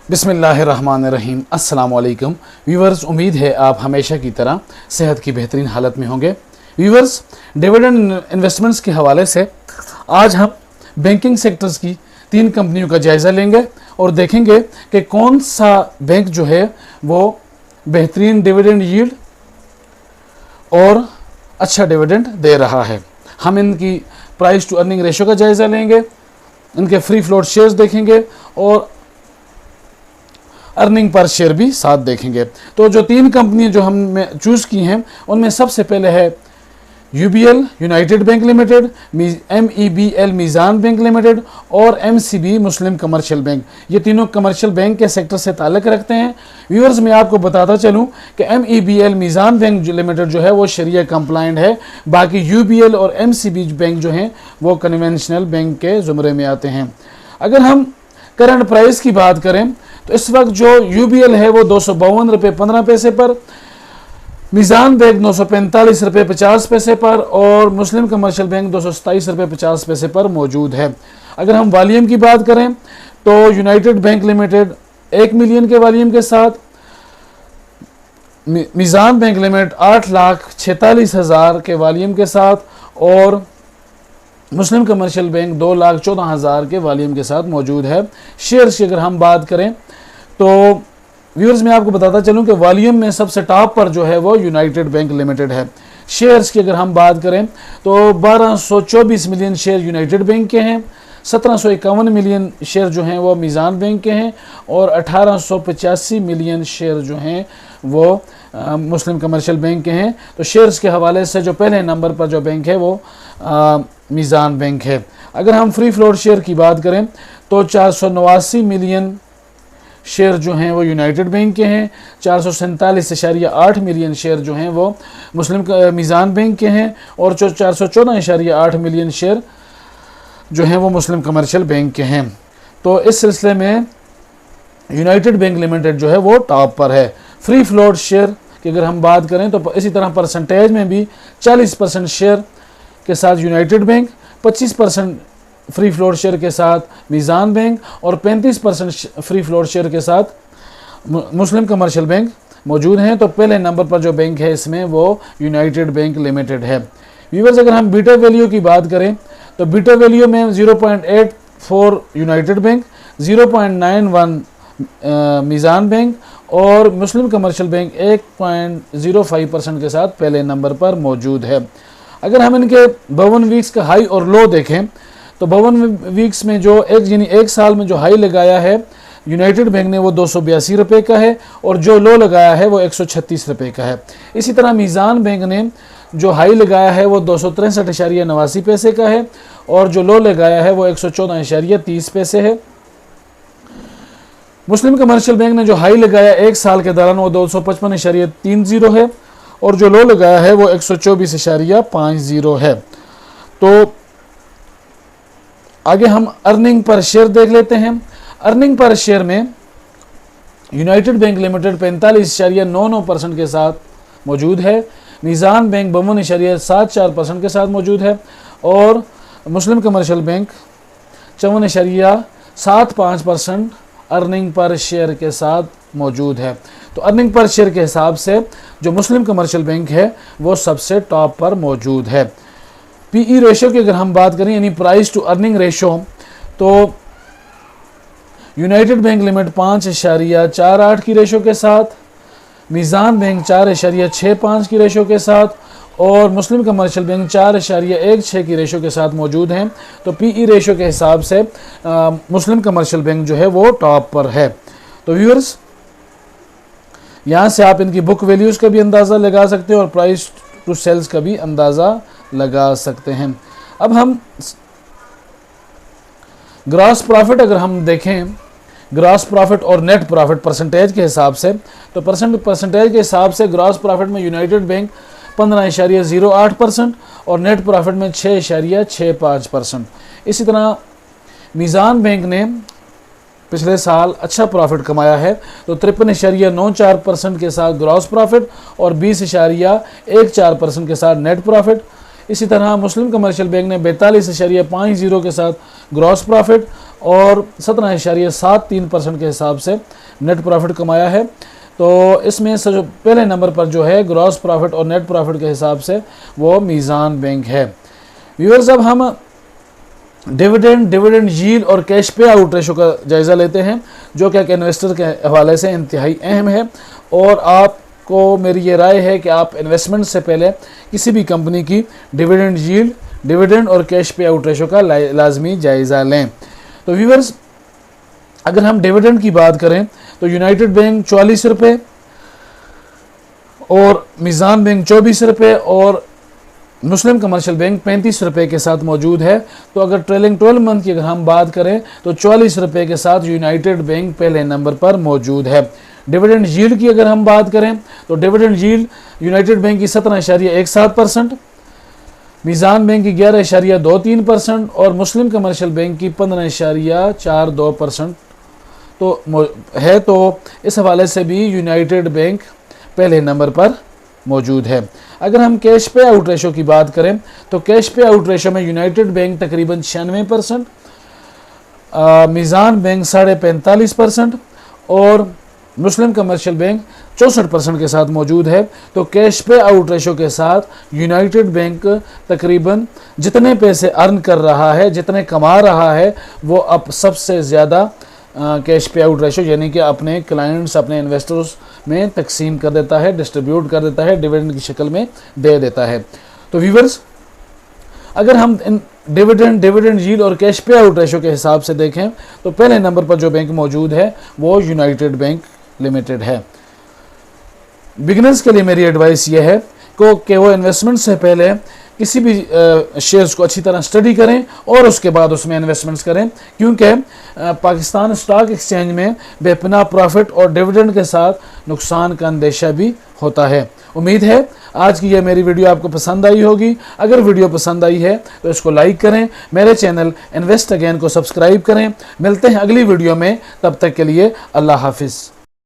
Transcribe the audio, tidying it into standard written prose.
बिस्मिल्लाहिर्रहमानिर्रहीम। अस्सलाम वालेकुम व्यूवर्स, उम्मीद है आप हमेशा की तरह सेहत की बेहतरीन हालत में होंगे। व्यूवर्स, डिविडेंड इन्वेस्टमेंट्स के हवाले से आज हम बैंकिंग सेक्टर्स की 3 कंपनियों का जायज़ा लेंगे और देखेंगे कि कौन सा बैंक जो है वो बेहतरीन डिविडेंड यील्ड और अच्छा डिविडेंड दे रहा है। हम इनकी प्राइस टू अर्निंग रेशो का जायज़ा लेंगे, इनके फ्री फ्लोट शेयर्स देखेंगे और अर्निंग पर शेयर भी साथ देखेंगे। तो जो 3 कंपनियां जो हमने चूज़ की हैं उनमें सबसे पहले है UBL United Bank Limited, MEBL Meezan Bank Limited और MCB मुस्लिम कमर्शियल बैंक। ये तीनों कमर्शियल बैंक के सेक्टर से ताल्लुक़ रखते हैं। व्यूअर्स, मैं आपको बताता चलूँ कि MEBL मीज़ान बैंक लिमिटेड जो है वो शरिया कंप्लाइंट है, बाकी UBL और MCB बैंक जो हैं वो कन्वेंशनल बैंक के ज़ुमरे में आते हैं। अगर हम करंट प्राइस की बात करें तो इस वक्त जो UBL है वो 252 रुपये 15 पैसे पर, मीज़ान बैंक 945 रुपये 50 पैसे पर और मुस्लिम कमर्शियल बैंक 227 रुपये 50 पैसे पर मौजूद है। अगर हम वॉल्यूम की बात करें तो यूनाइटेड बैंक लिमिटेड 1 मिलियन के वॉल्यूम के साथ, मीज़ान बैंक लिमिटेड 8,46,000 के वॉल्यूम के साथ और मुस्लिम कमर्शियल बैंक 2,14,000 के वॉल्यूम के साथ मौजूद है। शेयर्स की अगर हम बात करें तो व्यूअर्स, मैं आपको बताता चलूं कि वॉल्यूम में सबसे टॉप पर जो है वो यूनाइटेड बैंक लिमिटेड है। शेयर्स की अगर हम बात करें तो 1224 मिलियन शेयर यूनाइटेड बैंक के हैं, 1751 मिलियन शेयर जो हैं वो मीज़ान बैंक के हैं और 1885 मिलियन शेयर जो हैं वो मुस्लिम कमर्शियल बैंक के हैं। तो शेयर्स के हवाले से जो पहले नंबर पर जो बैंक है वो मीज़ान बैंक है। अगर हम फ्री फ्लोट शेयर की बात करें तो 489 मिलियन शेयर जो हैं वो यूनाइटेड बैंक के हैं, 447.8 मिलियन शेयर जो हैं वो मुस्लिम मीज़ान बैंक के हैं और जो 414.8 मिलियन शेयर जो हैं वो मुस्लिम कमर्शियल बैंक के हैं। तो इस सिलसिले में यूनाइटेड बैंक लिमिटेड जो है वो टॉप पर है। फ्री फ्लोट शेयर की अगर हम बात करें तो इसी तरह परसेंटेज में भी 40% शेयर के साथ United bank, 25% free float share के साथ मीज़ान बैंक और 35% फ्री फ्लोट शेयर के साथ मुस्लिम कमर्शियल बैंक मौजूद हैं। तो पहले नंबर पर जो बैंक है इसमें वो यूनाइटेड बैंक लिमिटेड है। व्यूअर्स, अगर हम बीटा वैल्यू की बात करें तो बीटा वैल्यू में 0.84 यूनाइटेड बैंक, 0.91 मीज़ान बैंक और मुस्लिम कमर्शियल बैंक 1.05% के साथ पहले नंबर पर मौजूद है। अगर हम इनके 52 वीक्स का हाई और लो देखें तो 52 वीक्स में जो एक साल में जो हाई लगाया है यूनाइटेड बैंक ने वो 282 रुपये का है और जो लो लगाया है वो 136 रुपये का है। इसी तरह मीज़ान बैंक ने जो हाई लगाया है वो 263.89 पैसे का है और जो लो लगाया है वो 114.30 पैसे है। मुस्लिम कमर्शियल बैंक ने जो हाई लगाया एक साल के दौरान वो 255.30 है और जो लो लगाया है वो 124.50 है। तो आगे हम अर्निंग पर शेयर देख लेते हैं। अर्निंग पर शेयर में यूनाइटेड बैंक लिमिटेड 45.99% के साथ मौजूद है, मीज़ान बैंक 52.74% के साथ मौजूद है और मुस्लिम कमर्शियल बैंक 54.75% अर्निंग पर शेयर के साथ मौजूद है। तो अर्निंग पर शेयर के हिसाब से जो मुस्लिम कमर्शियल बैंक है वो सबसे टॉप पर मौजूद है। PE रेशो की अगर हम बात करें यानी प्राइस टू अर्निंग रेशो तो यूनाइटेड बैंक लिमिटेड 5.48 की रेशो के साथ, मीज़ान बैंक 4.65 की रेशो के साथ और मुस्लिम कमर्शियल बैंक 4.16 की रेशो के साथ मौजूद हैं। तो PE रेशो के हिसाब से मुस्लिम कमर्शियल बैंक जो है वो टॉप पर है। तो व्यूअर्स, यहाँ से आप इनकी बुक वैल्यूज़ का भी अंदाज़ा लगा सकते हैं और प्राइस टू सेल्स का भी अंदाज़ा लगा सकते हैं। अब हम ग्रॉस प्रॉफिट अगर हम देखें, ग्रॉस प्रॉफिट और नेट प्रॉफिट परसेंटेज के हिसाब से तो परसेंटेज के हिसाब से ग्रॉस प्रॉफिट में यूनाइटेड बैंक 15.08% और नेट प्रॉफिट में 6.65%। इसी तरह मीज़ान बैंक ने पिछले साल अच्छा प्रॉफिट कमाया है तो 53.94% के साथ ग्रॉस प्रॉफिट और 20.14% के साथ नेट प्रॉफिट। इसी तरह मुस्लिम कमर्शियल बैंक ने 42.50 के साथ ग्रॉस प्रॉफिट और 17.73% के हिसाब से नेट प्रॉफिट कमाया है। तो इसमें से जो पहले नंबर पर जो है ग्रॉस प्रॉफिट और नेट प्रॉफिट के हिसाब से वो मीज़ान बैंक है। व्यूअर्स, अब हम डिविडेंड यील्ड और कैश पे आउट रेशो का जायज़ा लेते हैं, जो कि एक इन्वेस्टर के हवाले से इंतहाई अहम है। और आपको मेरी ये राय है कि आप इन्वेस्टमेंट से पहले किसी भी कंपनी की डिविडेंड यील्ड, डिविडेंड और कैश पे आउट रेशो का लाजमी जायज़ा लें। तो व्यूअर्स, अगर हम डिविडेंड की बात करें तो यूनाइटेड बैंक 44 रुपये और मीज़ान बैंक 24 रुपये और मुस्लिम कमर्शियल बैंक 35 रुपये के साथ मौजूद है। तो अगर ट्रेलिंग 12 मंथ की अगर हम बात करें तो 44 रुपये के साथ यूनाइटेड बैंक पहले नंबर पर मौजूद है। डिविडेंड यील्ड की अगर हम बात करें तो डिविडेंड यील्ड यूनाइटेड बैंक की 17.17%, मीज़ान बैंक की 11.23% और मुस्लिम कमर्शियल बैंक की 15.42% तो है। तो इस हवाले से भी यूनाइटेड बैंक पहले नंबर पर मौजूद है। अगर हम कैश पे आउट रेशो की बात करें तो कैश पे आउट रेशो में यूनाइटेड बैंक तकरीबन 96%, मीज़ान बैंक 45.5% और मुस्लिम कमर्शियल बैंक 64% के साथ मौजूद है। तो कैश पे आउट रेशो के साथ यूनाइटेड बैंक तकरीबन जितने पैसे अर्न कर रहा है, जितने कमा रहा है, वो अब सबसे ज़्यादा कैश पे आउट रेशो यानी कि अपने क्लाइंट्स, अपने इन्वेस्टर्स में तकसीम कर देता है, डिस्ट्रीब्यूट कर देता है, डिविडेंड की शक्ल में दे देता है। तो व्यूअर्स, अगर हम इन डिविडेंड यील्ड और कैश पे आउट रेशो के हिसाब से देखें तो पहले नंबर पर जो बैंक मौजूद है वो यूनाइटेड बैंक लिमिटेड है। बिगिनर्स के लिए मेरी एडवाइस ये है कि वो इन्वेस्टमेंट से पहले किसी भी शेयर्स को अच्छी तरह स्टडी करें और उसके बाद उसमें इन्वेस्टमेंट्स करें, क्योंकि पाकिस्तान स्टॉक एक्सचेंज में बेपनाह प्रॉफिट और डिविडेंड के साथ नुकसान का अंदेशा भी होता है। उम्मीद है आज की यह मेरी वीडियो आपको पसंद आई होगी। अगर वीडियो पसंद आई है तो इसको लाइक करें, मेरे चैनल इन्वेस्ट अगेन को सब्सक्राइब करें। मिलते हैं अगली वीडियो में, तब तक के लिए अल्लाह हाफिज़।